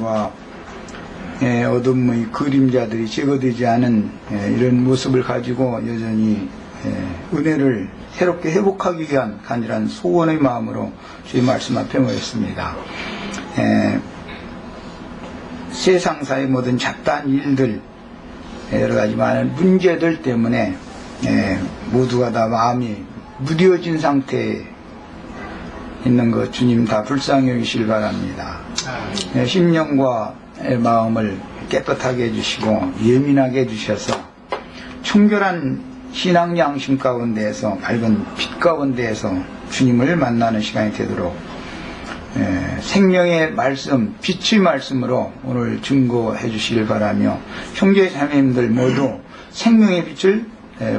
과 어둠의 그림자들이 제거되지 않은 이런 모습을 가지고 여전히 은혜를 새롭게 회복하기 위한 간절한 소원의 마음으로 주의 말씀 앞에 모였습니다. 세상사의 모든 잡다한 일들, 여러가지 많은 문제들 때문에 모두가 다 마음이 무뎌진 상태에 있는 것 주님 다 불쌍히 여기시길 바랍니다. 심령과 마음을 깨끗하게 해주시고 예민하게 해주셔서 청결한 신앙 양심 가운데에서 밝은 빛 가운데에서 주님을 만나는 시간이 되도록 생명의 말씀, 빛의 말씀으로 오늘 증거해 주시길 바라며 형제 자매님들 모두 생명의 빛을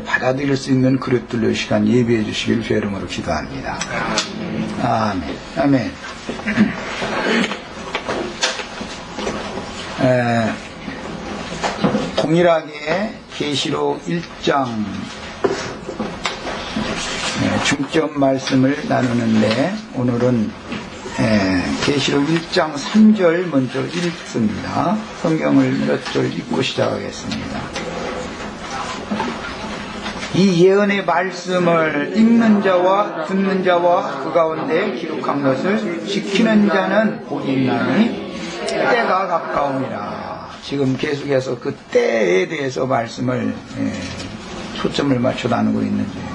받아들일 수 있는 그릇들로 이 시간 예비해 주시길 주의 이름으로 기도합니다. 아멘. 아멘. 동일하게 계시록 1장 중점 말씀을 나누는데 오늘은 계시록 1장 3절 먼저 읽습니다. 성경을 몇 절 읽고 시작하겠습니다. 이 예언의 말씀을 읽는 자와 듣는 자와 그 가운데 기록한 것을 지키는 자는 곧 있나니 때가 가까우니라. 지금 계속해서 그 때에 대해서 말씀을 초점을 맞춰 나누고 있는 중입니다.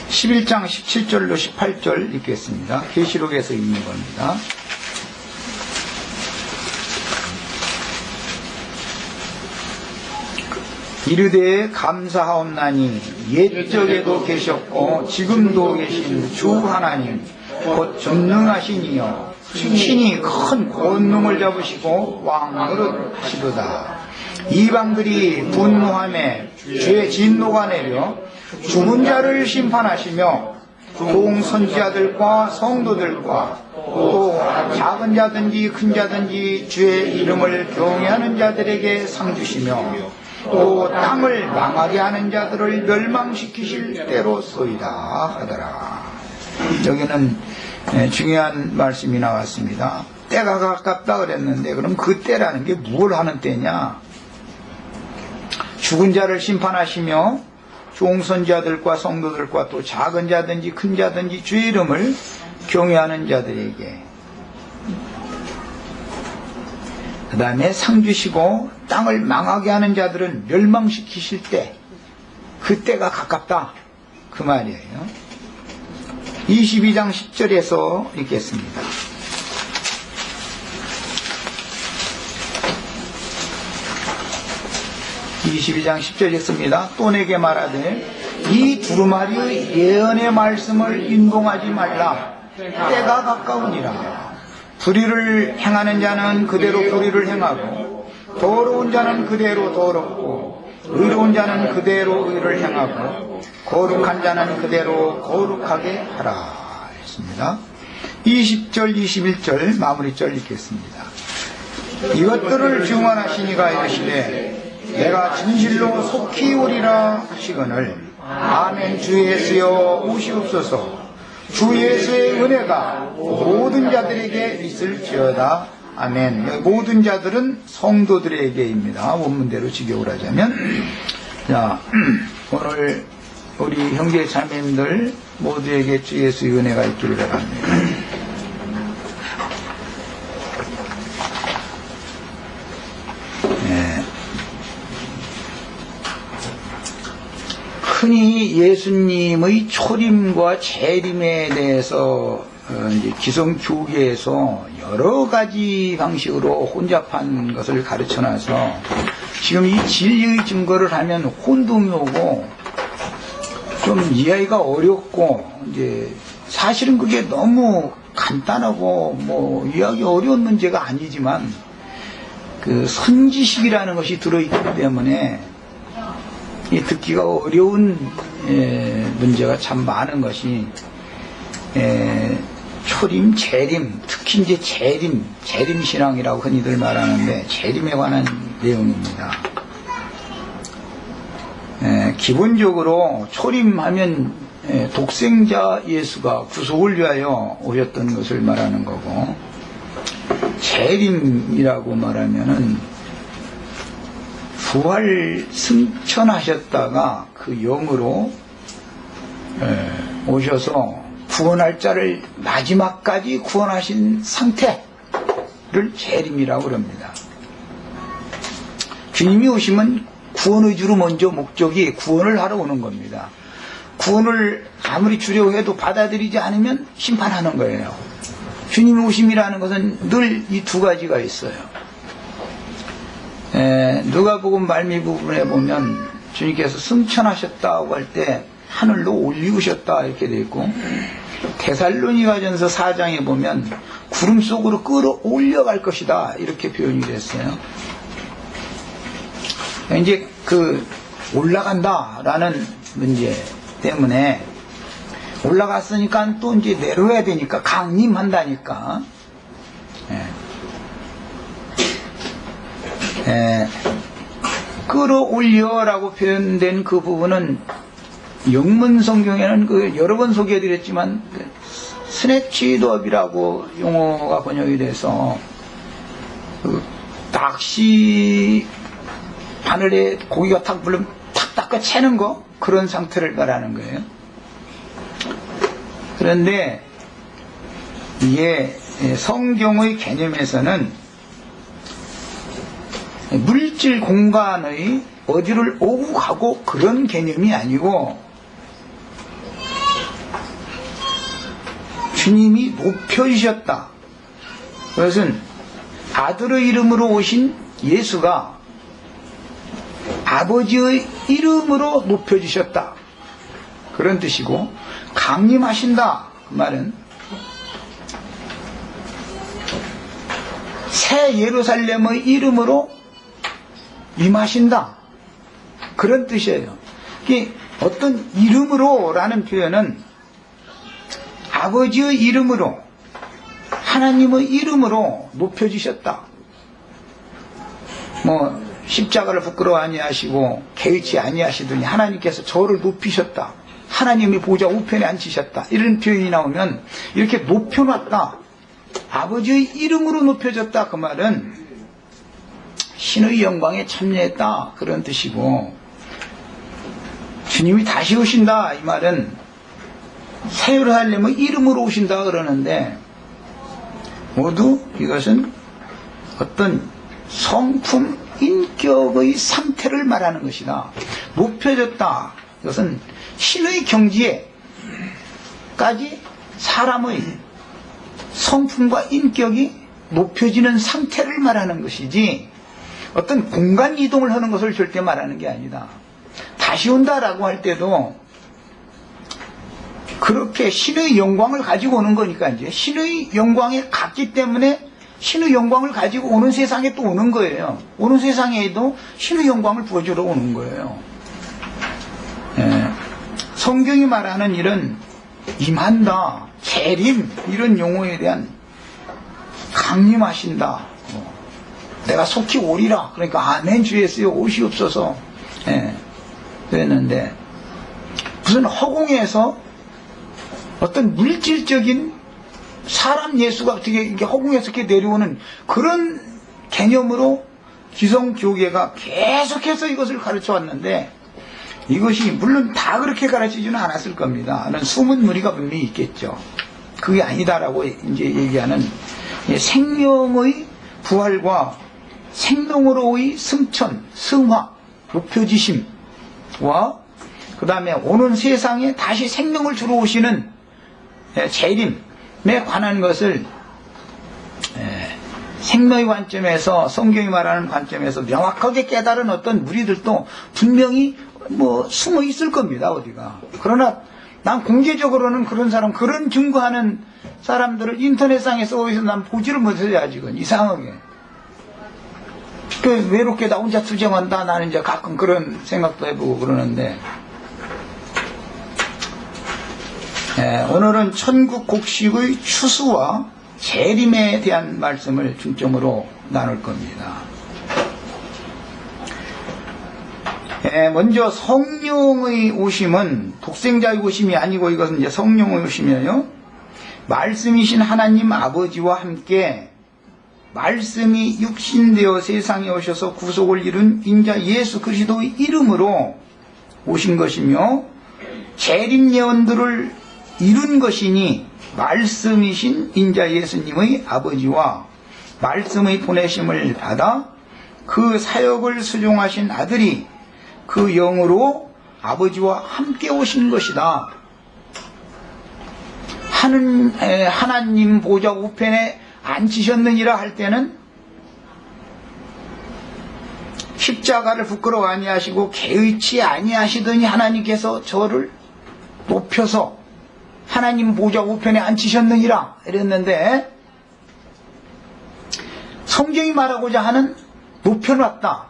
11장 17절로 18절 읽겠습니다. 계시록에서 읽는 겁니다. 이르되 감사하옵나니 옛적에도 계셨고 지금도 계신 주 하나님 곧 전능하신 이여 친히 큰 권능을 잡으시고 왕노릇 하시도다. 이방들이 분노하며 주의 진노가 내려 죽은 자를 심판하시며 종선지자들과 성도들과 또 작은 자든지 큰 자든지 주의 이름을 경외하는 자들에게 상 주시며 또 땅을 망하게 하는 자들을 멸망시키실 때로소이다 하더라. 여기는 중요한 말씀이 나왔습니다. 때가 가깝다 그랬는데 그럼 그 때라는 게 뭘 하는 때냐? 죽은 자를 심판하시며 종선자들과 성도들과 또 작은 자든지 큰 자든지 주의 이름을 경외하는 자들에게, 그 다음에 상 주시고 땅을 망하게 하는 자들은 멸망시키실 때, 그 때가 가깝다 그 말이에요. 22장 10절에서 읽겠습니다. (22장 10절) 읽습니다. 또 내게 말하되 이 두루마리의 예언의 말씀을 인동하지 말라. 때가 가까우니라. 불의를 행하는 자는 그대로 불의를 행하고 더러운 자는 그대로 더럽고 의로운 자는 그대로 의를 행하고 거룩한 자는 그대로 거룩하게 하라 했습니다. 20절 21절 마무리절 읽겠습니다. 이것들을 증언하시니가 이르시되 내가 진실로 속히 오리라 하시거늘 아멘. 주 예수여 오시옵소서. 주 예수의 은혜가 모든 자들에게 있을지어다. 아멘. 모든 자들은 성도들에게입니다. 원문대로 직역을 하자면, 자, 오늘 우리 형제 자매님들 모두에게 주 예수의 은혜가 있기를 바랍니다. 흔히 예수님의 초림과 재림에 대해서 이제 기성교계에서 여러 가지 방식으로 혼잡한 것을 가르쳐놔서 지금 이 진리의 증거를 하면 혼동이 오고 좀 이해하기가 어렵고, 이제 사실은 그게 너무 간단하고 뭐 이해하기 어려운 문제가 아니지만 그 선지식이라는 것이 들어있기 때문에 듣기가 어려운 문제가 참 많은 것이 초림, 재림, 특히 이제 재림신앙이라고 흔히들 말하는데 재림에 관한 내용입니다. 기본적으로 초림하면 독생자 예수가 구속을 위하여 오셨던 것을 말하는 거고, 재림이라고 말하면은 부활 승천하셨다가 그 영으로 오셔서 구원할 자를 마지막까지 구원하신 상태를 재림이라고 그럽니다. 주님이 오시면 구원 위주로 먼저 목적이 구원을 하러 오는 겁니다. 구원을 아무리 주려고 해도 받아들이지 않으면 심판하는 거예요. 주님이 오심이라는 것은 늘 이 두 가지가 있어요. 누가복음 말미 부분에 보면 주님께서 승천하셨다고 할 때 하늘로 올리우셨다 이렇게 되어 있고, 데살로니가전서 4장에 보면 구름 속으로 끌어올려갈 것이다 이렇게 표현이 됐어요. 이제 그 올라간다라는 문제 때문에 올라갔으니까 또 이제 내려야 되니까 강림한다니까. 끌어올려라고 표현된 그 부분은 영문 성경에는 그 여러 번 소개해드렸지만 스네치드업이라고 용어가 번역이 돼서 그 낚시 바늘에 고기가 탁 물면 탁 닦아 채는 거, 그런 상태를 말하는 거예요. 그런데 이게 성경의 개념에서는 물질 공간의 어디를 오고 가고 그런 개념이 아니고, 주님이 높여주셨다. 그것은 아들의 이름으로 오신 예수가 아버지의 이름으로 높여주셨다, 그런 뜻이고, 강림하신다 그 말은 새 예루살렘의 이름으로 임하신다, 그런 뜻이에요. 어떤 이름으로 라는 표현은 아버지의 이름으로, 하나님의 이름으로 높여주셨다. 십자가를 부끄러워 아니하시고 개의치 아니하시더니 하나님께서 저를 높이셨다, 하나님의 보좌 우편에 앉히셨다, 이런 표현이 나오면 이렇게 높여놨다, 아버지의 이름으로 높여졌다, 그 말은 신의 영광에 참여했다, 그런 뜻이고, 주님이 다시 오신다 이 말은 새 예루살렘의 이름으로 오신다 그러는데, 모두 이것은 어떤 성품, 인격의 상태를 말하는 것이다. 높여졌다, 이것은 신의 경지에까지 사람의 성품과 인격이 높여지는 상태를 말하는 것이지, 어떤 공간 이동을 하는 것을 절대 말하는 게 아니다. 다시 온다라고 할 때도 그렇게 신의 영광을 가지고 오는 거니까, 이제 신의 영광에 갔기 때문에 신의 영광을 가지고 오는 세상에 또 오는 거예요. 오는 세상에도 신의 영광을 부어주러 오는 거예요. 성경이 말하는 이런 임한다, 재림, 이런 용어에 대한 강림하신다, 내가 속히 오리라, 그러니까 아멘 주 예수여 오시옵소서, 그랬는데, 무슨 허공에서 어떤 물질적인 사람 예수가 어떻게 허공에서 이렇게 내려오는 그런 개념으로 기성교계가 계속해서 이것을 가르쳐 왔는데, 이것이 물론 다 그렇게 가르치지는 않았을 겁니다. 숨은 무리가 분명히 있겠죠. 그게 아니다라고 이제 얘기하는 생명의 부활과 생명으로의 승천, 승화, 높여지심과 그 다음에 오는 세상에 다시 생명을 주러 오시는 재림에 관한 것을 생명의 관점에서, 성경이 말하는 관점에서 명확하게 깨달은 어떤 무리들도 분명히 숨어 있을 겁니다, 어디가. 그러나 난 공개적으로는 그런 사람, 그런 증거하는 사람들을 인터넷상에서 어디서 난 보지를 못해요, 아직은. 이상하게. 외롭게 나 혼자 투쟁한다, 나는 이제 가끔 그런 생각도 해보고 그러는데, 오늘은 천국 곡식의 추수와 재림에 대한 말씀을 중점으로 나눌 겁니다. 먼저 성령의 오심은 독생자의 오심이 아니고, 이것은 이제 성령의 오심이에요. 말씀이신 하나님 아버지와 함께 말씀이 육신되어 세상에 오셔서 구속을 이룬 인자 예수 그리스도의 이름으로 오신 것이며 재림 예언들을 이룬 것이니 말씀이신 인자 예수님의 아버지와 말씀의 보내심을 받아 그 사역을 수종하신 아들이 그 영으로 아버지와 함께 오신 것이다. 하나님 보좌 우편에 앉히셨느니라 할 때는 십자가를 부끄러워 아니하시고 개의치 아니하시더니 하나님께서 저를 높여서 하나님 보좌 우편에 앉히셨느니라 이랬는데, 성경이 말하고자 하는 높여놨다,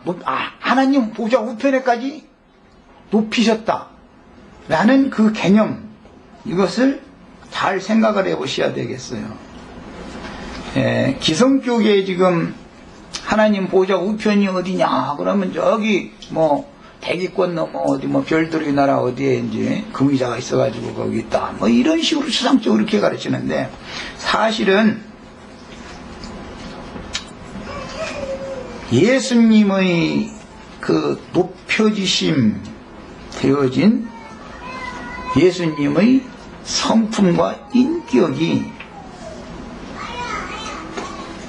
하나님 보좌 우편에까지 높이셨다 라는 그 개념, 이것을 잘 생각을 해보셔야 되겠어요. 기성교계에 지금 하나님 보좌 우편이 어디냐 그러면 저기 뭐 대기권 넘어 어디 뭐 별들의 나라 어디에 이제 금의자가 있어가지고 거기 있다 뭐 이런 식으로 추상적으로 이렇게 가르치는데, 사실은 예수님의 그 높여지심 되어진 예수님의 성품과 인격이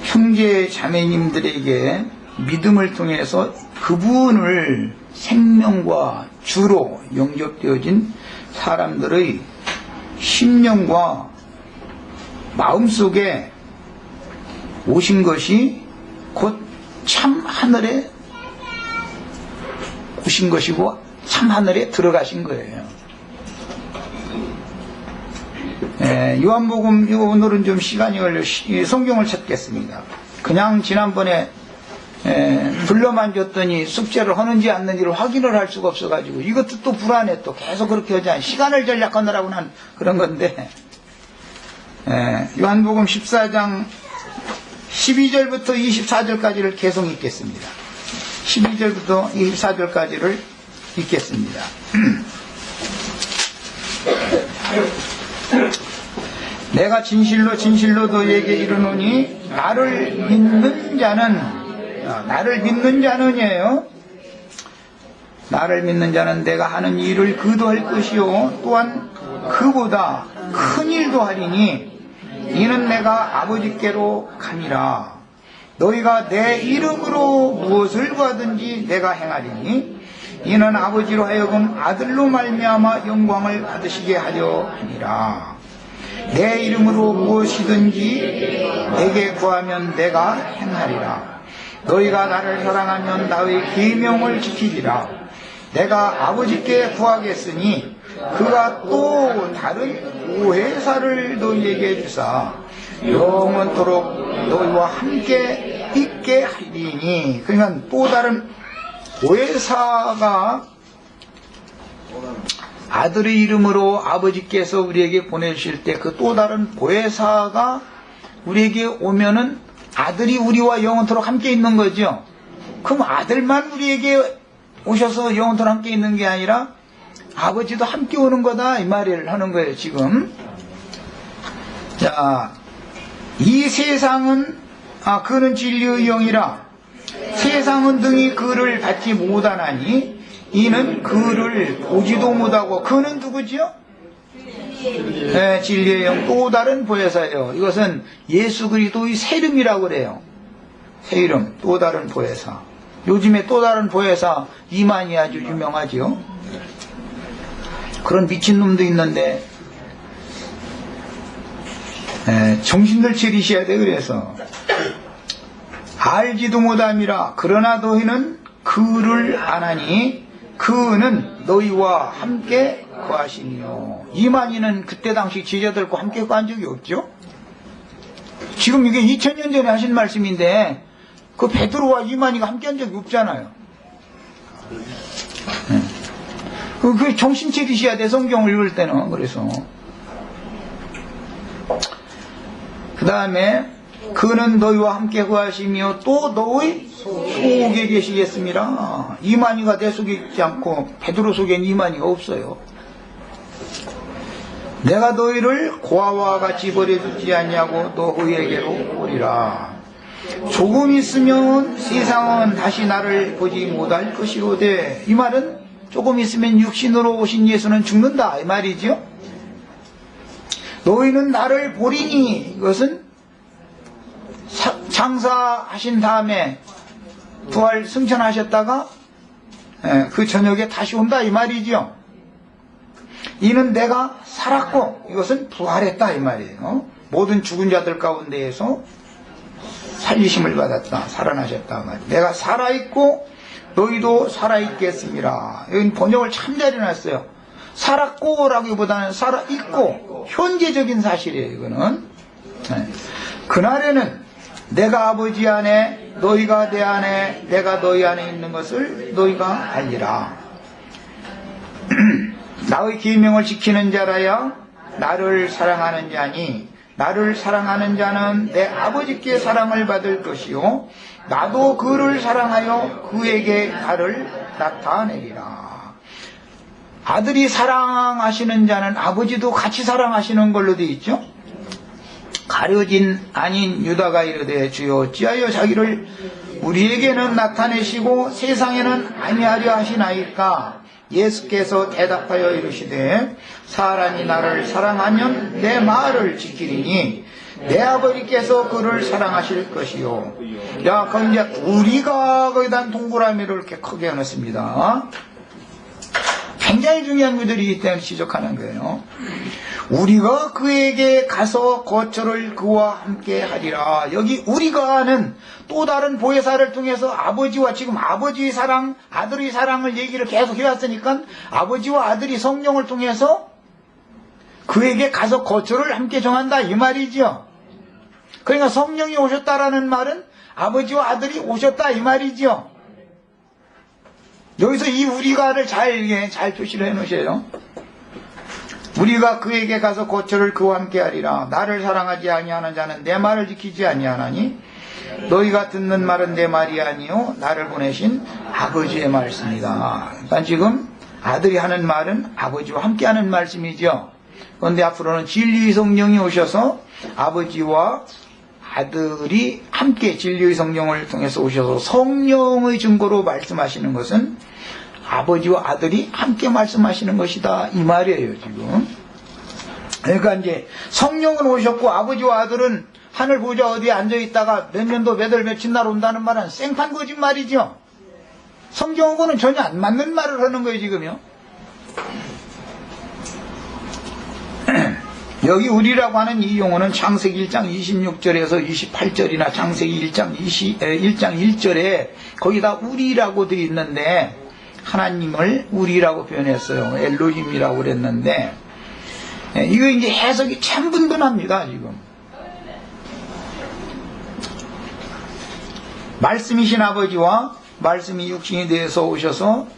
형제 자매님들에게 믿음을 통해서 그분을 생명과 주로 영접되어진 사람들의 심령과 마음속에 오신 것이 곧 참 하늘에 오신 것이고 참 하늘에 들어가신 거예요. 요한복음 오늘은 좀 시간이 걸려 성경을 찾겠습니다. 그냥 지난번에 불러만 줬더니 숙제를 하는지 안 하는지를 확인을 할 수가 없어가지고 이것도 또 불안해. 또 계속 그렇게 하자. 시간을 전략하느라고 난 그런 건데, 요한복음 14장 12절부터 24절까지를 계속 읽겠습니다. 12절부터 24절까지를 읽겠습니다. 내가 진실로 진실로 너희에게 이르노니 나를 믿는 자는이에요. 나를 믿는 자는 내가 하는 일을 그도 할 것이요 또한 그보다 큰 일도 하리니 이는 내가 아버지께로 가니라. 너희가 내 이름으로 무엇을 구하든지 내가 행하리니 이는 아버지로 하여금 아들로 말미암아 영광을 받으시게 하려 함이라. 내 이름으로 무엇이든지 내게 구하면 내가 행하리라. 너희가 나를 사랑하면 나의 계명을 지키리라. 내가 아버지께 구하겠으니 그가 또 다른 보혜사를 너희에게 주사 영원토록 너희와 함께 있게 하리니. 그러니까 또 다른 보혜사가 아들의 이름으로 아버지께서 우리에게 보내주실 때 그 또 다른 보혜사가 우리에게 오면은 아들이 우리와 영원토록 함께 있는 거죠. 그럼 아들만 우리에게 오셔서 영원토록 함께 있는 게 아니라 아버지도 함께 오는 거다 이 말을 하는 거예요 지금. 자, 이 세상은 그는 진리의 영이라 세상은 등이 그를 받지 못하나니 이는 그를 보지도 못하고. 그는 누구지요? 네, 진리의 영, 또 다른 보혜사예요. 이것은 예수 그리스도의 새 이름이라고 그래요. 새 이름, 또 다른 보혜사. 요즘에 또 다른 보혜사 이만희 아주 유명하죠. 그런 미친놈도 있는데 정신들 차리셔야 돼. 그래서 알지도 못함이라. 그러나 너희는 그를 아나니 그는 너희와 함께 거하시니요. 이만희는 그때 당시 제자들과 함께 거한 적이 없죠. 지금 이게 2000년 전에 하신 말씀인데 그 베드로와 이만희가 함께 한 적이 없잖아요. 그 정신 차리셔야 돼. 성경을 읽을 때는. 그래서 그 다음에 그는 너희와 함께 거하시며 또 너희 속에 계시겠습니다. 이만희가 내 속에 있지 않고 베드로 속엔 이만희가 없어요. 내가 너희를 고아와 같이 버려두지 아니하고 너희에게로 오리라. 조금 있으면 세상은 다시 나를 보지 못할 것이로되, 이 말은 조금 있으면 육신으로 오신 예수는 죽는다 이 말이죠. 너희는 나를 보리니, 이것은 장사하신 다음에 부활 승천하셨다가 그 저녁에 다시 온다 이 말이죠. 이는 내가 살았고, 이것은 부활했다 이 말이에요. 모든 죽은 자들 가운데에서 살리심을 받았다, 살아나셨다 말이에요. 내가 살아있고 너희도 살아있겠습니다. 여기 번역을 참 잘 해놨어요. 살았고 라기보다는 살아있고, 현재적인 사실이에요 이거는. 그날에는 내가 아버지 안에, 너희가 내 안에, 내가 너희 안에 있는 것을 너희가 알리라. 나의 계명을 지키는 자라야 나를 사랑하는 자니, 나를 사랑하는 자는 내 아버지께 사랑을 받을 것이요 나도 그를 사랑하여 그에게 나를 나타내리라. 아들이 사랑하시는 자는 아버지도 같이 사랑하시는 걸로 되어 있죠. 가려진 아닌 유다가 이르되, 주여 어찌하여 자기를 우리에게는 나타내시고 세상에는 아니하려 하시나이까? 예수께서 대답하여 이르시되, 사람이 나를 사랑하면 내 말을 지키리니 내 아버지께서 그를 사랑하실 것이요. 야, 그럼 이제 우리가 거기다 동그라미를 이렇게 크게 해놨습니다. 굉장히 중요한 구절이기 때문에 지적하는 거예요. 우리가 그에게 가서 거처를 그와 함께 하리라. 여기 우리가는 또 다른 보혜사를 통해서 아버지와, 지금 아버지의 사랑, 아들의 사랑을 얘기를 계속 해왔으니까 아버지와 아들이 성령을 통해서 그에게 가서 거처를 함께 정한다 이 말이죠. 그러니까 성령이 오셨다라는 말은 아버지와 아들이 오셨다 이 말이죠. 여기서 이 우리가를 잘 표시를 해 놓으세요. 우리가 그에게 가서 거처를 그와 함께 하리라. 나를 사랑하지 아니하는 자는 내 말을 지키지 아니하나니 너희가 듣는 말은 내 말이 아니요 나를 보내신 아버지의 말씀이다. 그러니까 지금 아들이 하는 말은 아버지와 함께 하는 말씀이죠. 그런데 앞으로는 진리의 성령이 오셔서 아버지와 아들이 함께 진리의 성령을 통해서 오셔서 성령의 증거로 말씀하시는 것은 아버지와 아들이 함께 말씀하시는 것이다 이 말이에요 지금. 그러니까 이제 성령은 오셨고 아버지와 아들은 하늘 보좌 어디에 앉아있다가 몇 년도 며칠 날 온다는 말은 생판 거짓말이죠. 성경하고는 전혀 안 맞는 말을 하는 거예요 지금요. 여기 우리라고 하는 이 용어는 창세기 1장 26절에서 28절이나 창세기 1장 1절에 거기다 우리라고 되어 있는데 하나님을 우리라고 표현했어요. 엘로힘이라고 그랬는데 이거 이제 해석이 참 분분합니다 지금. 말씀이신 아버지와 말씀이 육신이 되어서 오셔서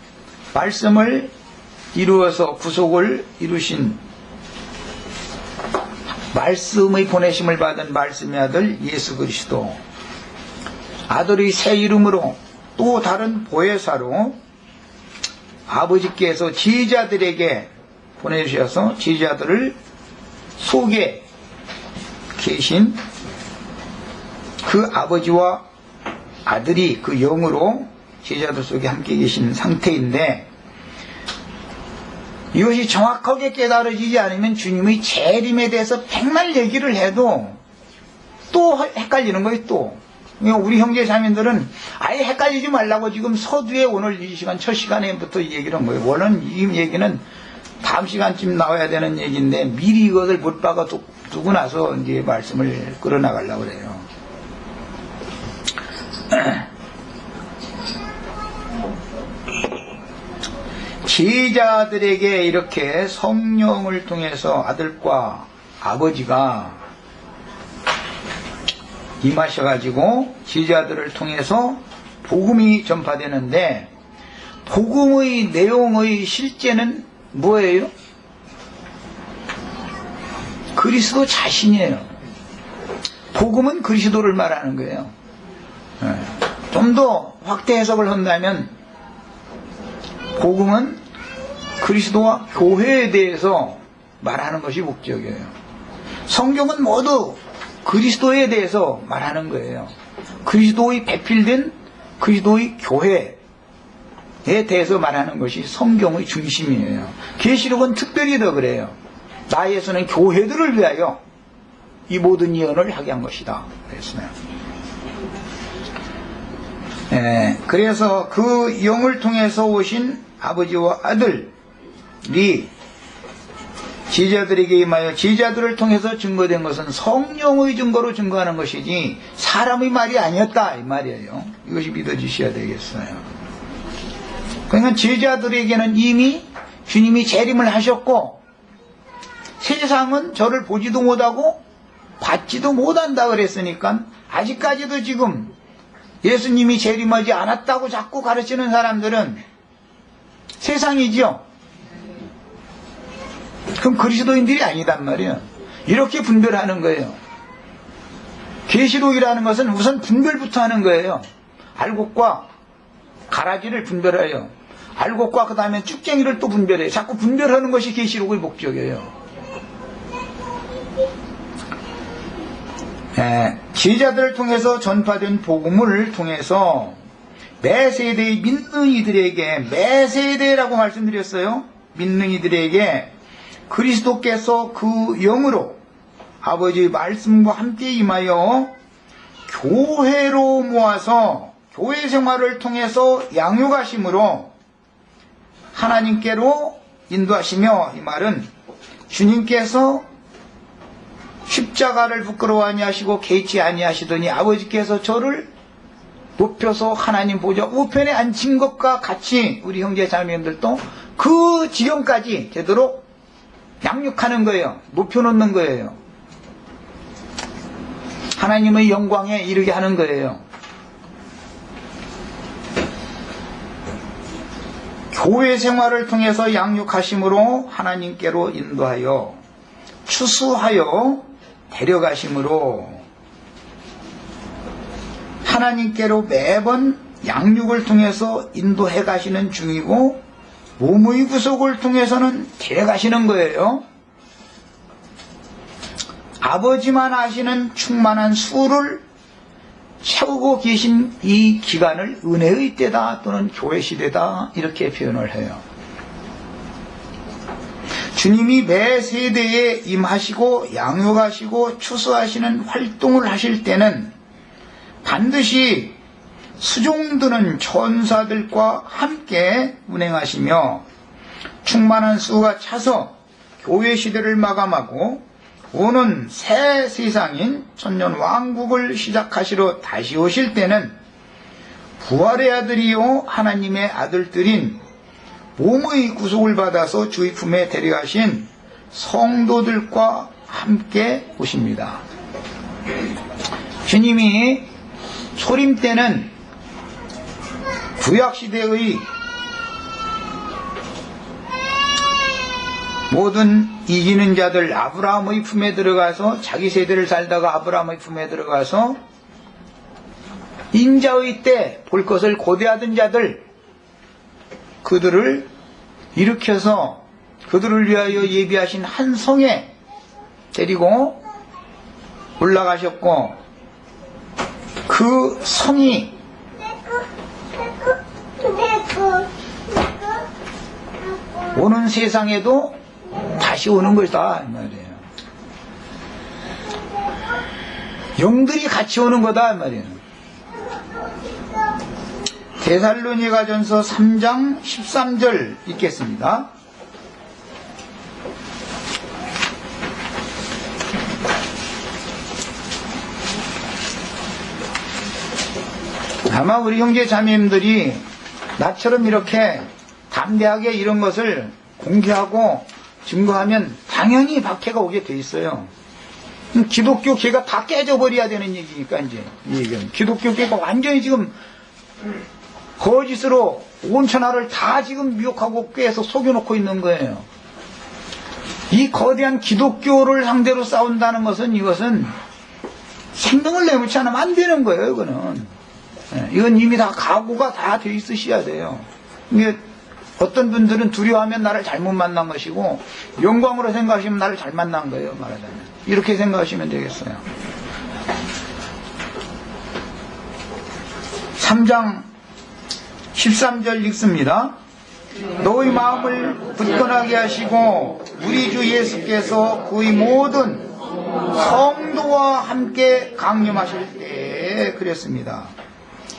말씀을 이루어서 구속을 이루신 말씀의 보내심을 받은 말씀의 아들 예수 그리스도, 아들의 새 이름으로 또 다른 보혜사로 아버지께서 제자들에게 보내주셔서 제자들을 속에 계신 그 아버지와 아들이 그 영으로 제자들 속에 함께 계신 상태인데, 이것이 정확하게 깨달아지지 않으면 주님의 재림에 대해서 백날 얘기를 해도 또 헷갈리는 거예요. 또 우리 형제 자매들은 아예 헷갈리지 말라고 지금 서두에 오늘 이 시간 첫 시간에부터 이 얘기를 한 거예요. 원래는 이 얘기는 다음 시간쯤 나와야 되는 얘기인데 미리 이것을 못 박아 두고 나서 이제 말씀을 끌어나가려고 그래요. 제자들에게 이렇게 성령을 통해서 아들과 아버지가 임하셔가지고 제자들을 통해서 복음이 전파되는데, 복음의 내용의 실제는 뭐예요? 그리스도 자신이에요. 복음은 그리스도를 말하는 거예요. 좀 더 확대 해석을 한다면 복음은 그리스도와 교회에 대해서 말하는 것이 목적이에요. 성경은 모두 그리스도에 대해서 말하는 거예요. 그리스도의 배필된 그리스도의 교회에 대해서 말하는 것이 성경의 중심이에요. 계시록은 특별히 더 그래요. 나 예수는 교회들을 위하여 이 모든 예언을 하게 한 것이다 그랬어요. 그래서 그 영을 통해서 오신 아버지와 아들이 제자들에게 임하여 제자들을 통해서 증거된 것은 성령의 증거로 증거하는 것이지 사람의 말이 아니었다 이 말이에요. 이것이 믿어주셔야 되겠어요. 그러니까 제자들에게는 이미 주님이 재림을 하셨고 세상은 저를 보지도 못하고 받지도 못한다 그랬으니까 아직까지도 지금 예수님이 재림하지 않았다고 자꾸 가르치는 사람들은 세상이죠. 그럼 그리스도인들이 아니단 말이에요. 이렇게 분별하는 거예요. 계시록이라는 것은 우선 분별부터 하는 거예요. 알곡과 가라지를 분별해요. 알곡과 그 다음에 쭉쟁이를 또 분별해요. 자꾸 분별하는 것이 계시록의 목적이에요. 제자들을 통해서 전파된 복음을 통해서 매 세대의 믿는 이들에게, 매 세대라고 말씀드렸어요. 믿는 이들에게 그리스도께서 그 영으로 아버지의 말씀과 함께 임하여 교회로 모아서 교회 생활을 통해서 양육하심으로 하나님께로 인도하시며, 이 말은 주님께서 십자가를 부끄러워 아니하시고 개의치 아니하시더니 아버지께서 저를 높여서 하나님 보좌 우편에 앉힌 것과 같이 우리 형제 자매님들도 그 지경까지 제대로 양육하는 거예요. 높여놓는 거예요. 하나님의 영광에 이르게 하는 거예요. 교회 생활을 통해서 양육하심으로 하나님께로 인도하여 추수하여 데려가심으로 하나님께로 매번 양육을 통해서 인도해 가시는 중이고 몸의 구속을 통해서는 데려가시는 거예요. 아버지만 아시는 충만한 수를 채우고 계신 이 기간을 은혜의 때다 또는 교회 시대다 이렇게 표현을 해요. 주님이 매 세대에 임하시고 양육하시고 추수하시는 활동을 하실 때는 반드시 수종드는 천사들과 함께 운행하시며 충만한 수가 차서 교회 시대를 마감하고 오는 새 세상인 천년 왕국을 시작하시러 다시 오실 때는 부활의 아들이요 하나님의 아들들인 몸의 구속을 받아서 주의 품에 데려가신 성도들과 함께 오십니다. 주님이 소림 때는 구약시대의 모든 이기는 자들 아브라함의 품에 들어가서 자기 세대를 살다가 아브라함의 품에 들어가서 인자의 때 볼 것을 고대하던 자들 그들을 일으켜서 그들을 위하여 예비하신 한 성에 데리고 올라가셨고 그 성이 오는 세상에도 다시 오는 것이다 이 말이에요. 영들이 같이 오는 거다 이 말이에요. 데살로니가전서 3장 13절 읽겠습니다. 아마 우리 형제 자매님들이 나처럼 이렇게 담대하게 이런 것을 공개하고 증거하면 당연히 박해가 오게 돼 있어요. 기독교계가 다 깨져버려야 되는 얘기니까 이제 이 얘기는 기독교계가 완전히 지금 거짓으로 온 천하를 다 지금 미혹하고 꾀해서 속여놓고 있는 거예요. 이 거대한 기독교를 상대로 싸운다는 것은 이것은 생명을 내놓지 않으면 안 되는 거예요. 이건 이미 다 각오가 다 돼 있으셔야 돼요. 이게 어떤 분들은 두려워하면 나를 잘못 만난 것이고 영광으로 생각하시면 나를 잘 만난 거예요. 말하자면 이렇게 생각하시면 되겠어요. 3장 13절 읽습니다. 너희 마음을 굳건하게 하시고 우리 주 예수께서 그의 모든 성도와 함께 강림하실 때 그랬습니다.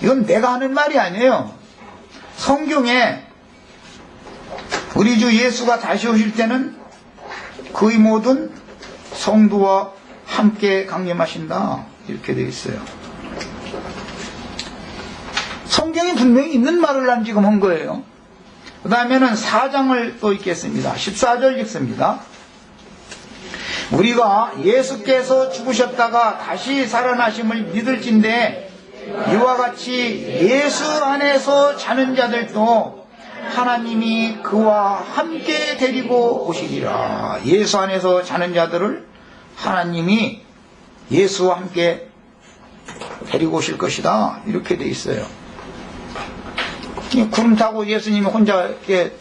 이건 내가 하는 말이 아니에요. 성경에 우리 주 예수가 다시 오실 때는 그의 모든 성도와 함께 강림하신다 이렇게 되어 있어요. 성경이 분명히 있는 말을 난 지금 한 거예요. 그 다음에는 4장을 또 읽겠습니다. 14절 읽습니다. 우리가 예수께서 죽으셨다가 다시 살아나심을 믿을진대 이와 같이 예수 안에서 자는 자들도 하나님이 그와 함께 데리고 오시리라. 예수 안에서 자는 자들을 하나님이 예수와 함께 데리고 오실 것이다 이렇게 돼 있어요. 구름 타고 예수님이 혼자 이렇게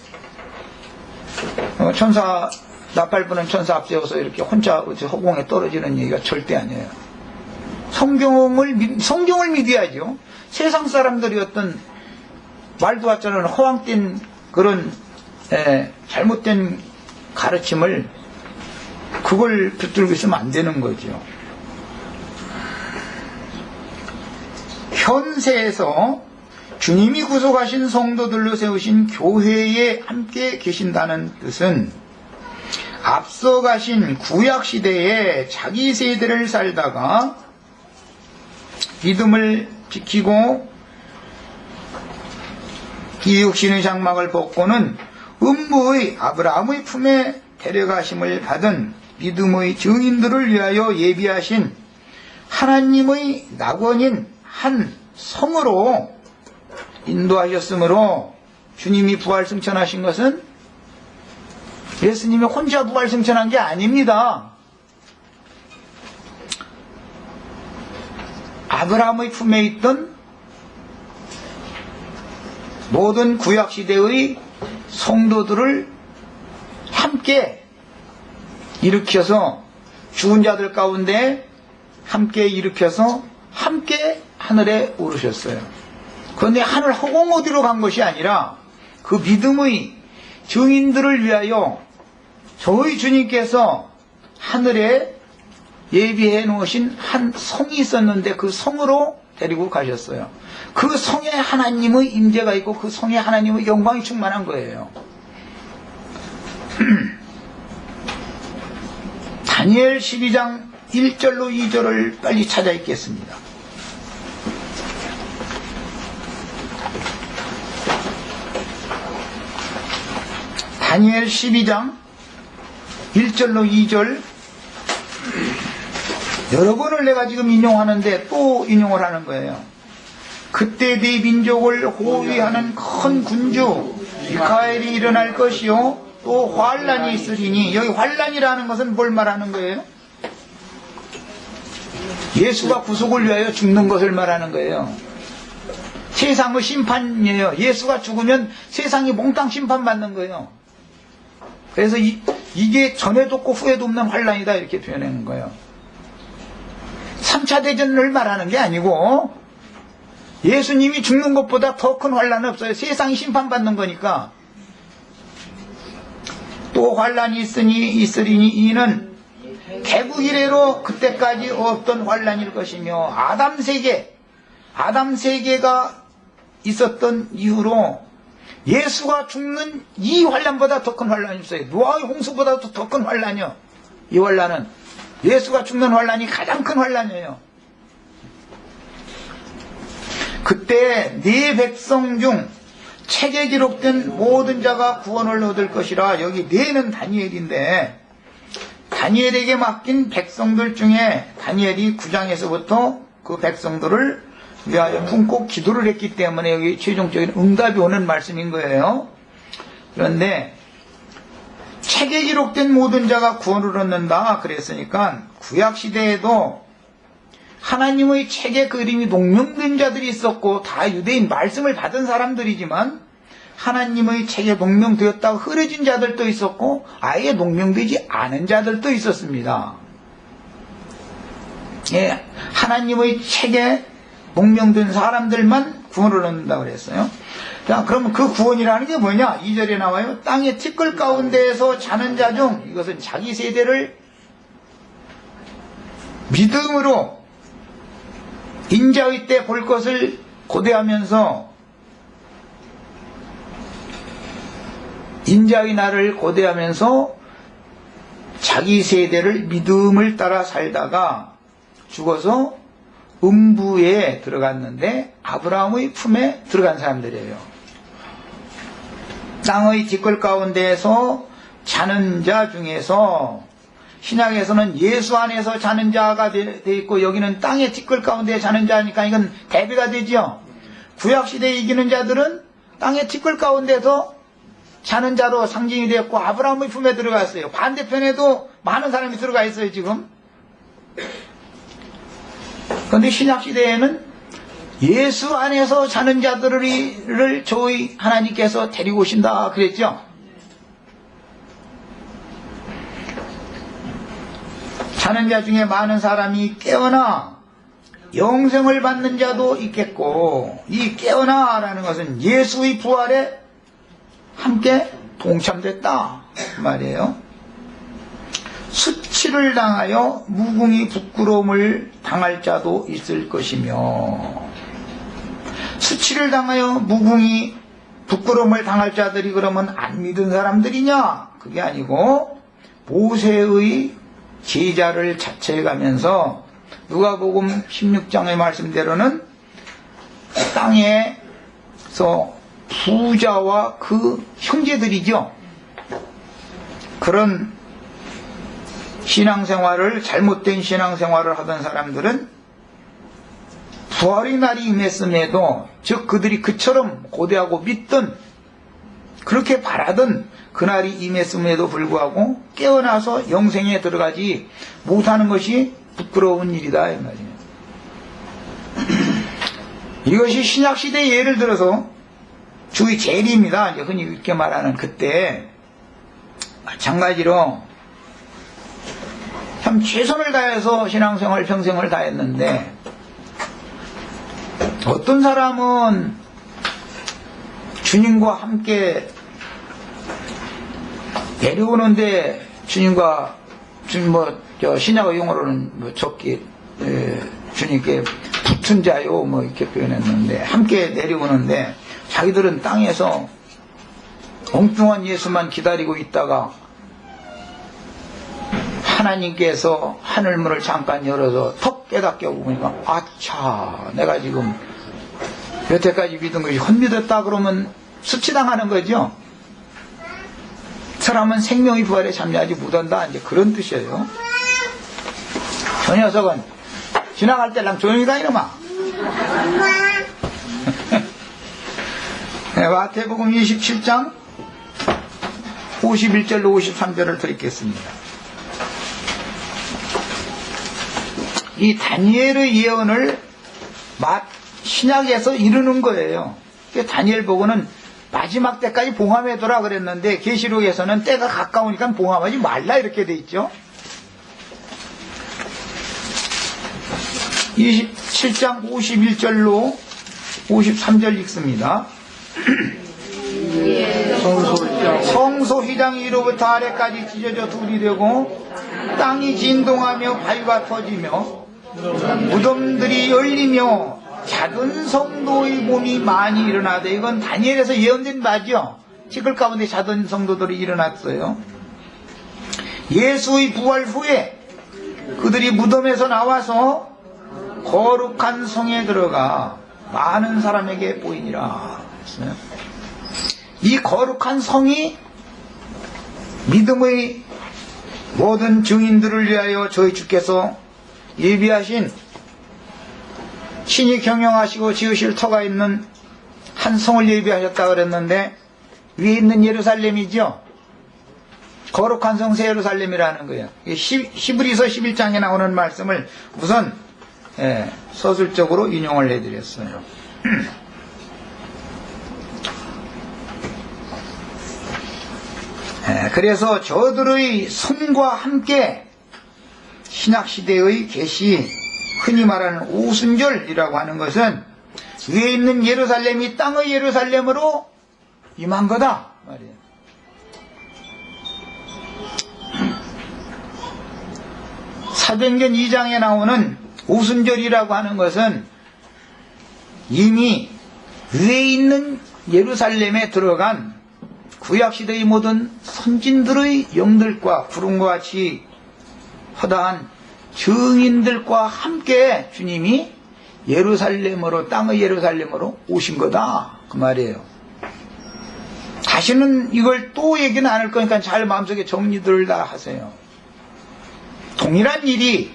천사 나팔 부는 천사 앞세워서 이렇게 혼자 허공에 떨어지는 얘기가 절대 아니에요. 성경을 믿어야죠. 세상 사람들이 어떤 말도 같지는 허황된 그런 잘못된 가르침을 그걸 붙들고 있으면 안 되는 거죠. 현세에서 주님이 구속하신 성도들로 세우신 교회에 함께 계신다는 뜻은 앞서 가신 구약시대에 자기 세대를 살다가 믿음을 지키고 이육신의 장막을 벗고는 음부의 아브라함의 품에 데려가심을 받은 믿음의 증인들을 위하여 예비하신 하나님의 낙원인 한 성으로 인도하셨으므로 주님이 부활승천하신 것은 예수님이 혼자 부활승천한 게 아닙니다. 아브라함의 품에 있던 모든 구약시대의 성도들을 함께 일으켜서 죽은 자들 가운데 함께 일으켜서 함께 하늘에 오르셨어요. 그런데 하늘 허공 어디로 간 것이 아니라 그 믿음의 증인들을 위하여 저희 주님께서 하늘에 예비해 놓으신 한 성이 있었는데 그 성으로 데리고 가셨어요. 그 성에 하나님의 임재가 있고 그 성에 하나님의 영광이 충만한 거예요. 다니엘 12장 1절로 2절을 빨리 찾아 읽겠습니다. 다니엘 12장 1절로 2절 여러 번을 내가 지금 인용하는데 또 인용을 하는 거예요. 그때 네 민족을 호위하는 큰 군주 미카엘이 일어날 것이요 또 환란이 있으리니 여기 환란이라는 것은 뭘 말하는 거예요? 예수가 구속을 위하여 죽는 것을 말하는 거예요. 세상의 심판이에요. 예수가 죽으면 세상이 몽땅 심판받는 거예요. 그래서 이게 전에도 없고 후에도 없는 환란이다 이렇게 표현하는 거예요. 3차 대전을 말하는 게 아니고 예수님이 죽는 것보다 더 큰 환란은 없어요. 세상이 심판받는 거니까. 또 환란이 있으리니 이는 개국 이래로 그때까지 없던 환란일 것이며 아담 세계가 있었던 이후로 예수가 죽는 이 환란보다 더 큰 환란이 없어요. 노아의 홍수보다 더 큰 환란이요. 이 환란은 예수가 죽는 환란이 가장 큰 환란이에요. 그때 네 백성 중 책에 기록된 모든 자가 구원을 얻을 것이라. 여기 네는 다니엘인데 다니엘에게 맡긴 백성들 중에 다니엘이 9장에서부터 그 백성들을 위하여 품고 기도를 했기 때문에 여기 최종적인 응답이 오는 말씀인 거예요. 그런데 책에 기록된 모든 자가 구원을 얻는다 그랬으니까 구약시대에도 하나님의 책에 그림이 농명된 자들이 있었고 다 유대인 말씀을 받은 사람들이지만 하나님의 책에 농명되었다고 흐려진 자들도 있었고 아예 농명되지 않은 자들도 있었습니다. 예, 하나님의 책에 농명된 사람들만 구원을 얻는다고 그랬어요. 자, 그러면 그 구원이라는 게 뭐냐? 2절에 나와요. 땅의 티끌 가운데에서 자는 자 중, 이것은 자기 세대를 믿음으로 인자의 때 볼 것을 고대하면서, 인자의 날을 고대하면서 자기 세대를 믿음을 따라 살다가 죽어서 음부에 들어갔는데 아브라함의 품에 들어간 사람들이에요. 땅의 티끌 가운데에서 자는 자 중에서, 신약에서는 예수 안에서 자는 자가 돼 있고 여기는 땅의 티끌 가운데 자는 자니까 이건 대비가 되죠. 구약시대에 이기는 자들은 땅의 티끌 가운데서 자는 자로 상징이 되었고 아브라함의 품에 들어갔어요. 반대편에도 많은 사람이 들어가 있어요 지금. 그런데 신약시대에는 예수 안에서 자는 자들을 저희 하나님께서 데리고 오신다 그랬죠. 자는 자 중에 많은 사람이 깨어나 영생을 받는 자도 있겠고, 이 깨어나라는 것은 예수의 부활에 함께 동참됐다 말이에요. 수치를 당하여 무궁히 부끄러움을 당할 자도 있을 것이며, 수치를 당하여 무궁히 부끄러움을 당할 자들이 그러면 안 믿은 사람들이냐? 그게 아니고 모세의 제자를 자처해가면서 누가복음 16장의 말씀대로는 땅에서 부자와 그 형제들이죠. 그런 신앙생활을, 잘못된 신앙생활을 하던 사람들은 부활의 날이 임했음에도, 즉 그들이 그처럼 고대하고 믿던, 그렇게 바라던 그날이 임했음에도 불구하고 깨어나서 영생에 들어가지 못하는 것이 부끄러운 일이다 이 말이에요. 이것이 신약시대의 예를 들어서 주의 재림입니다. 이제 흔히 이렇게 말하는 그때 마찬가지로 참 최선을 다해서 신앙생활 평생을 다했는데, 어떤 사람은 주님과 함께 내려오는데, 주님과, 주님 신약의 용어로는 적기, 주님께 붙은 자요, 이렇게 표현했는데, 함께 내려오는데, 자기들은 땅에서 엉뚱한 예수만 기다리고 있다가, 하나님께서 하늘문을 잠깐 열어서 턱 깨닫게 하고 보니까, 아차, 내가 지금 여태까지 믿은 것이 헛믿었다 그러면 수치당하는 거죠. 사람은 생명의 부활에 참여하지 못한다, 이제 그런 뜻이에요. 저 녀석은 지나갈 때랑 조용히 가 이놈아. 네, 마태복음 27장 51절로 53절을 더 읽겠습니다. 이 다니엘의 예언을 신약에서 이루는 거예요. 다니엘 보고는 마지막 때까지 봉함해둬라 그랬는데, 계시록에서는 때가 가까우니까 봉함하지 말라 이렇게 돼 있죠. 27장 51절로 53절 읽습니다. 성소 휘장 위로부터 아래까지 찢어져 둘이 되고 땅이 진동하며 바위가 터지며 무덤들이 열리며 작은 성도의 몸이 많이 일어나되, 이건 다니엘에서 예언된 바죠. 티끌 가운데 작은 성도들이 일어났어요. 예수의 부활 후에 그들이 무덤에서 나와서 거룩한 성에 들어가 많은 사람에게 보이니라. 이 거룩한 성이 믿음의 모든 증인들을 위하여 저희 주께서 예비하신, 신이 경영하시고 지으실 터가 있는 한 성을 예비하셨다 그랬는데, 위에 있는 예루살렘이죠. 거룩한 성 새 예루살렘이라는 거예요. 히브리서 11장에 나오는 말씀을 우선 서술적으로 인용을 해드렸어요. 그래서 저들의 손과 함께 신약시대의 계시, 흔히 말하는 오순절이라고 하는 것은 위에 있는 예루살렘이 땅의 예루살렘으로 임한 거다 말이에요. 사도행전 2장에 나오는 오순절이라고 하는 것은 이미 위에 있는 예루살렘에 들어간 구약시대의 모든 선진들의 영들과 구름과 같이 허다한 증인들과 함께 주님이 예루살렘으로, 땅의 예루살렘으로 오신 거다 그 말이에요. 다시는 이걸 또 얘기는 안 할 거니까 잘 마음속에 정리들 다 하세요. 동일한 일이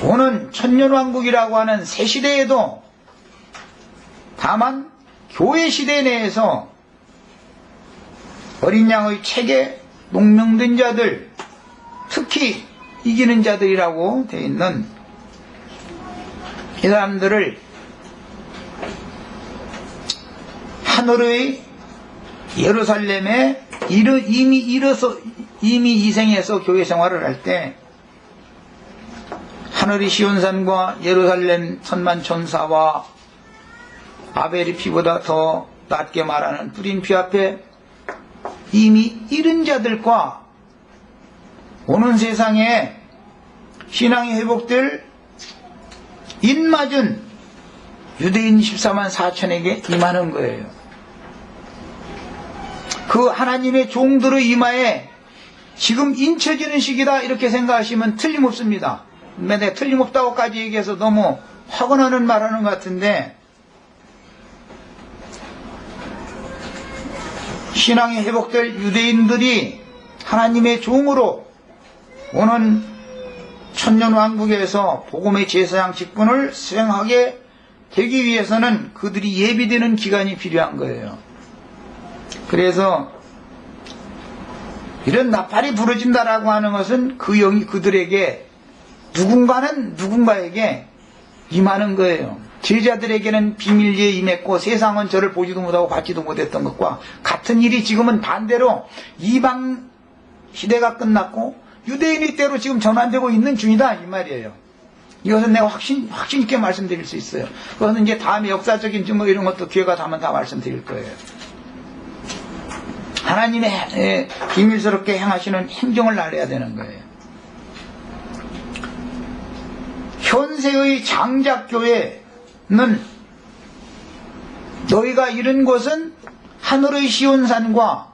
오는 천년왕국이라고 하는 새 시대에도, 다만 교회 시대 내에서 어린 양의 책에 농명된 자들, 특히 이기는 자들이라고 되어 있는 이 사람들을 하늘의 예루살렘에 이미 이생해서 교회 생활을 할 때 하늘의 시온산과 예루살렘 천만천사와 아벨의 피보다 더 낮게 말하는 뿌린 피 앞에 이미 잃은 자들과 오는 세상에 신앙이 회복될 인맞은 유대인 14만 4천에게 임하는 거예요. 그 하나님의 종들의 이마에 지금 인쳐지는 시기다 이렇게 생각하시면 틀림없습니다. 내가 틀림없다고까지 얘기해서 너무 화근하는 말하는 것 같은데, 신앙이 회복될 유대인들이 하나님의 종으로 오는 천년왕국에서 복음의 제사장 직분을 수행하게 되기 위해서는 그들이 예비되는 기간이 필요한 거예요. 그래서 이런 나팔이 부러진다라고 하는 것은 그 영이 그들에게, 누군가는 누군가에게 임하는 거예요. 제자들에게는 비밀리에 임했고 세상은 저를 보지도 못하고 받지도 못했던 것과 같은 일이 지금은 반대로 이방 시대가 끝났고 유대인의 때로 지금 전환되고 있는 중이다 이 말이에요. 이것은 내가 확신 있게 말씀드릴 수 있어요. 그것은 이제 다음에 역사적인 증거 이런 것도 기회가 되면 다 말씀드릴 거예요. 하나님의 비밀스럽게 행하시는 행정을 알아야 되는 거예요. 현세의 장작교회는 너희가 이른 곳은 하늘의 시온산과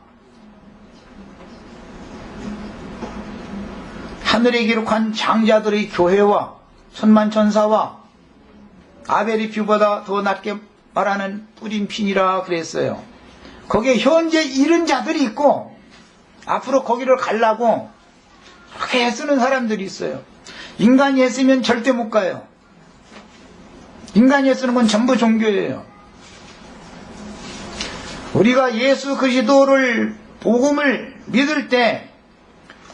하늘에 기록한 장자들의 교회와 천만천사와 아벨의 뷰보다 더 낮게 말하는 뿌린 핀이라 그랬어요. 거기에 현재 잃은 자들이 있고 앞으로 거기를 가려고 그렇게 애쓰는 사람들이 있어요. 인간이 애쓰면 절대 못 가요. 인간이 애쓰는 건 전부 종교예요. 우리가 예수 그리스도를 복음을 믿을 때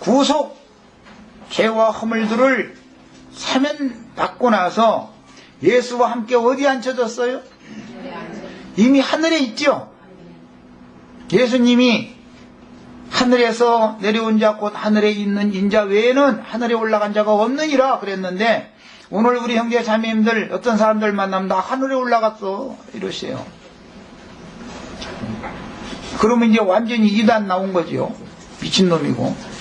구속 죄와 허물들을 사면받고 나서 예수와 함께 어디 앉혀졌어요? 이미 하늘에 있죠. 예수님이 하늘에서 내려온 자 곧 하늘에 있는 인자 외에는 하늘에 올라간 자가 없느니라 그랬는데, 오늘 우리 형제 자매님들 어떤 사람들 만나면 다 하늘에 올라갔어 이러세요. 그러면 이제 완전히 이단 나온 거죠. 미친놈이고.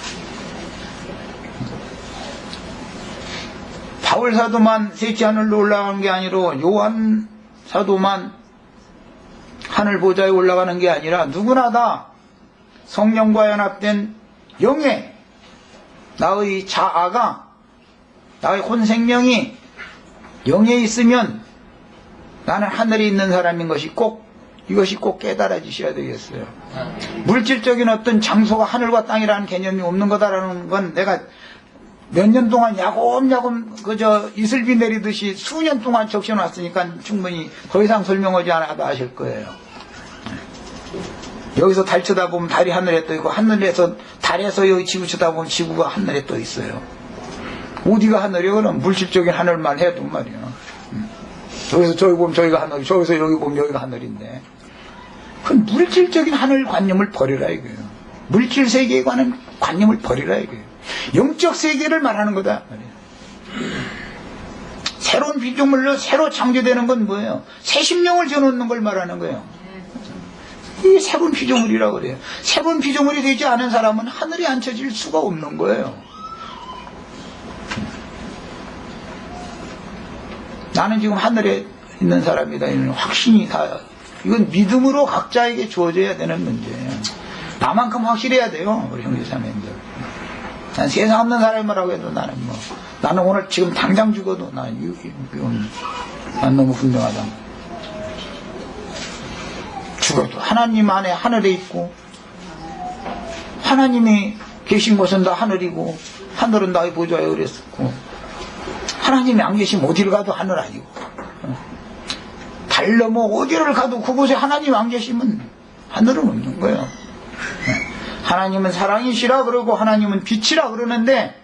바울 사도만 셋째 하늘로 올라간 게 아니라 요한 사도만 하늘 보좌에 올라가는 게 아니라 누구나 다 성령과 연합된 영의 나의 자아가, 나의 혼생명이 영에 있으면 나는 하늘에 있는 사람인 것이 이것이 꼭 깨달아지셔야 되겠어요. 물질적인 어떤 장소가 하늘과 땅이라는 개념이 없는 거다라는 건 내가 몇 년 동안 야곱야곱 이슬비 내리듯이 수년 동안 적셔놨으니까 충분히 더 이상 설명하지 않아도 아실 거예요. 여기서 달 쳐다보면 달이 하늘에 떠 있고, 하늘에서 달에서 여기 지구 쳐다보면 지구가 하늘에 떠 있어요. 어디가 하늘이에요? 그럼 물질적인 하늘만 해도 말이에요. 저기서 저기 보면 저기가 하늘, 저기서 여기 보면 여기가 하늘인데, 그 물질적인 하늘 관념을 버리라 이거예요. 물질 세계에 관한 관념을 버리라 이거예요. 영적 세계를 말하는 거다. 새로운 피조물로 새로 창조되는 건 뭐예요? 새 심령을 지어놓는 걸 말하는 거예요. 이게 새로운 피조물이라고 그래요. 새로운 피조물이 되지 않은 사람은 하늘에 앉혀질 수가 없는 거예요. 나는 지금 하늘에 있는 사람이다. 이런 확신이 다, 이건 믿음으로 각자에게 주어져야 되는 문제예요. 나만큼 확실해야 돼요, 우리 형제자매님들. 난 세상 없는 사람이라고 해도 나는 오늘 지금 당장 죽어도 난 너무 분명하다. 죽어도 하나님 안에 하늘에 있고, 하나님이 계신 곳은 다 하늘이고, 하늘은 나의 보좌에 그랬었고, 하나님이 안 계시면 어디를 가도 하늘 아니고, 달 넘어 어디를 가도 그곳에 하나님 안 계시면 하늘은 없는 거예요. 하나님은 사랑이시라 그러고 하나님은 빛이라 그러는데,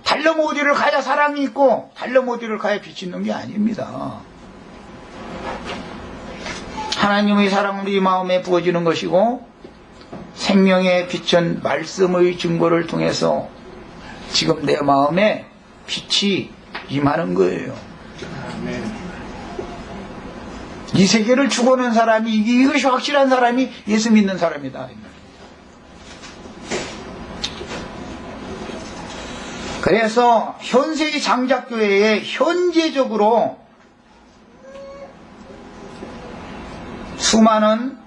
달 넘어 어디를 가야 사랑이 있고 달 넘어 어디를 가야 빛이 있는 게 아닙니다. 하나님의 사랑은 우리 마음에 부어지는 것이고, 생명의 빛은 말씀의 증거를 통해서 지금 내 마음에 빛이 임하는 거예요. 이 세계를 죽어놓은 사람이, 이것이 확실한 사람이 예수 믿는 사람이다. 그래서 현세의 장작교회에 현재적으로 수많은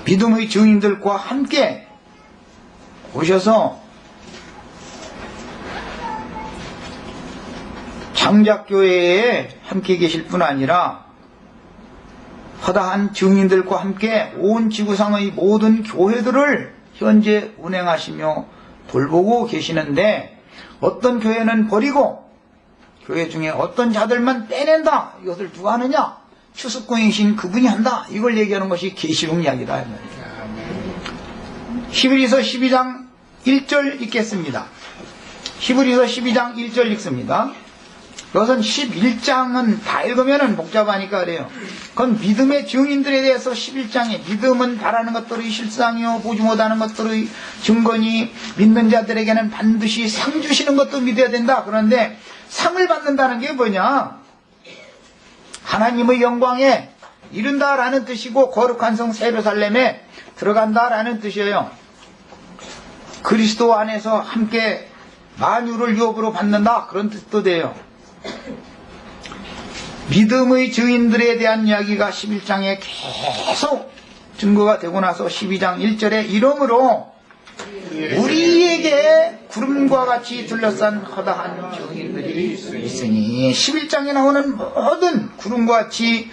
믿음의 증인들과 함께 오셔서 장작교회에 함께 계실 뿐 아니라 허다한 증인들과 함께 온 지구상의 모든 교회들을 현재 운행하시며 돌보고 계시는데, 어떤 교회는 버리고 교회 중에 어떤 자들만 빼낸다. 이것을 누가 하느냐? 추수꾼이신 그분이 한다. 이걸 얘기하는 것이 계시록 이야기다. 히브리서 12장 1절 읽겠습니다. 히브리서 12장 1절 읽습니다. 이것은 11장은 다 읽으면 복잡하니까 그래요. 그건 믿음의 증인들에 대해서 11장에, 믿음은 바라는 것들의 실상이요 보지 못하는 것들의 증거니 믿는 자들에게는 반드시 상 주시는 것도 믿어야 된다. 그런데 상을 받는다는 게 뭐냐? 하나님의 영광에 이른다라는 뜻이고, 거룩한 성 예루살렘에 들어간다라는 뜻이에요. 그리스도 안에서 함께 만유를 유업으로 받는다, 그런 뜻도 돼요. 믿음의 증인들에 대한 이야기가 11장에 계속 증거가 되고 나서 12장 1절에 이러므로 우리에게 구름과 같이 둘러싼 허다한 증인들이 있으니, 11장에 나오는 모든 구름과 같이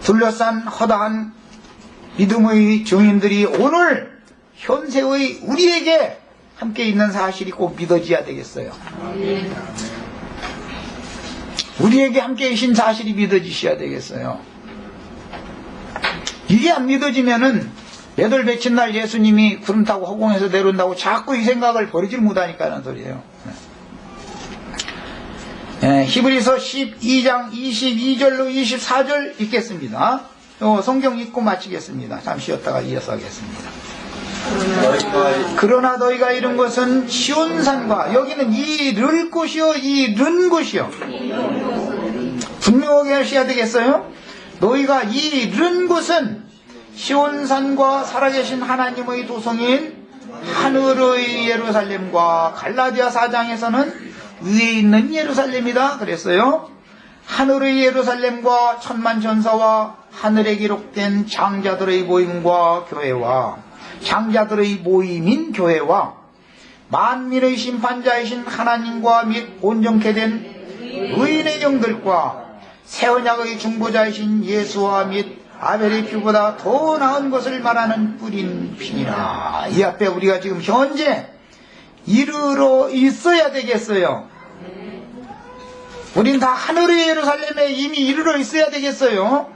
둘러싼 허다한 믿음의 증인들이 오늘 현세의 우리에게 함께 있는 사실이 꼭 믿어져야 되겠어요. 우리에게 함께 계신 사실이 믿어지셔야 되겠어요. 이게 안 믿어지면은 몇월 며칠 날 예수님이 구름 타고 허공에서 내려온다고 자꾸 이 생각을 버리질 못하니까는 소리예요. 히브리서 12장 22절로 24절 읽겠습니다. 성경 읽고 마치겠습니다. 잠시 쉬었다가 이어서 하겠습니다. 그러나 너희가 이룬 것은 시온산과, 여기는 이를 곳이요 이른 곳이요, 분명하게 하셔야 되겠어요. 너희가 이른 곳은 시온산과 살아계신 하나님의 도성인 하늘의 예루살렘과, 갈라디아 4장에서는 위에 있는 예루살렘이다 그랬어요. 하늘의 예루살렘과 천만 전사와 하늘에 기록된 장자들의 모임과 교회와, 장자들의 모임인 교회와, 만민의 심판자이신 하나님과 및 온전케 된 의인의 영들과 새 언약의 중보자이신 예수와 및 아벨의 피보다 더 나은 것을 말하는 뿌린 피니라. 이 앞에 우리가 지금 현재 이르러 있어야 되겠어요. 우린 다 하늘의 예루살렘에 이미 이르러 있어야 되겠어요.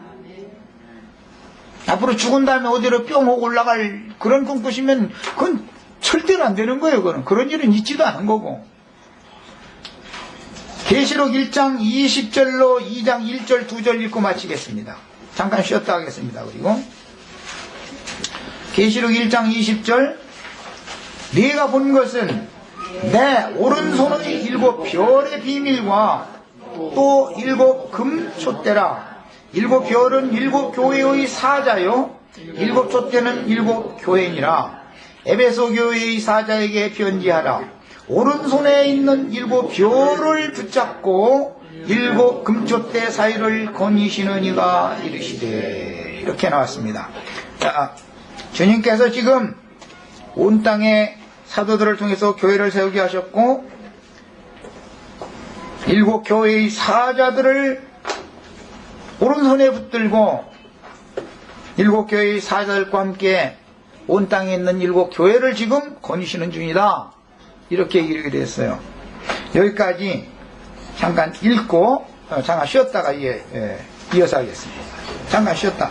앞으로 죽은 다음에 어디로 뿅 하고 올라갈 그런 꿈 꾸시면 그건 절대로 안 되는 거예요. 그런 일은 있지도 않은 거고. 계시록 1장 20절로 2장 1절 2절 읽고 마치겠습니다. 잠깐 쉬었다 하겠습니다. 그리고 계시록 1장 20절, 네가 본 것은 내 오른손의 7 별의 비밀과 또 일곱 금촛대라. 일곱 별은 일곱 교회의 사자요, 일곱 촛대는 일곱 교회니라. 에베소 교회의 사자에게 편지하라. 오른손에 있는 일곱 별을 붙잡고 일곱 금촛대 사이를 거니시는 이가 이르시되. 이렇게 나왔습니다. 자, 주님께서 지금 온 땅에 사도들을 통해서 교회를 세우게 하셨고, 일곱 교회의 사자들을 오른손에 붙들고 일곱 교회의 사자들과 함께 온 땅에 있는 일곱 교회를 지금 거니시는 중이다. 이렇게 얘기하게 됐어요. 여기까지 잠깐 읽고 잠깐 쉬었다가 이어서 하겠습니다. 잠깐 쉬었다.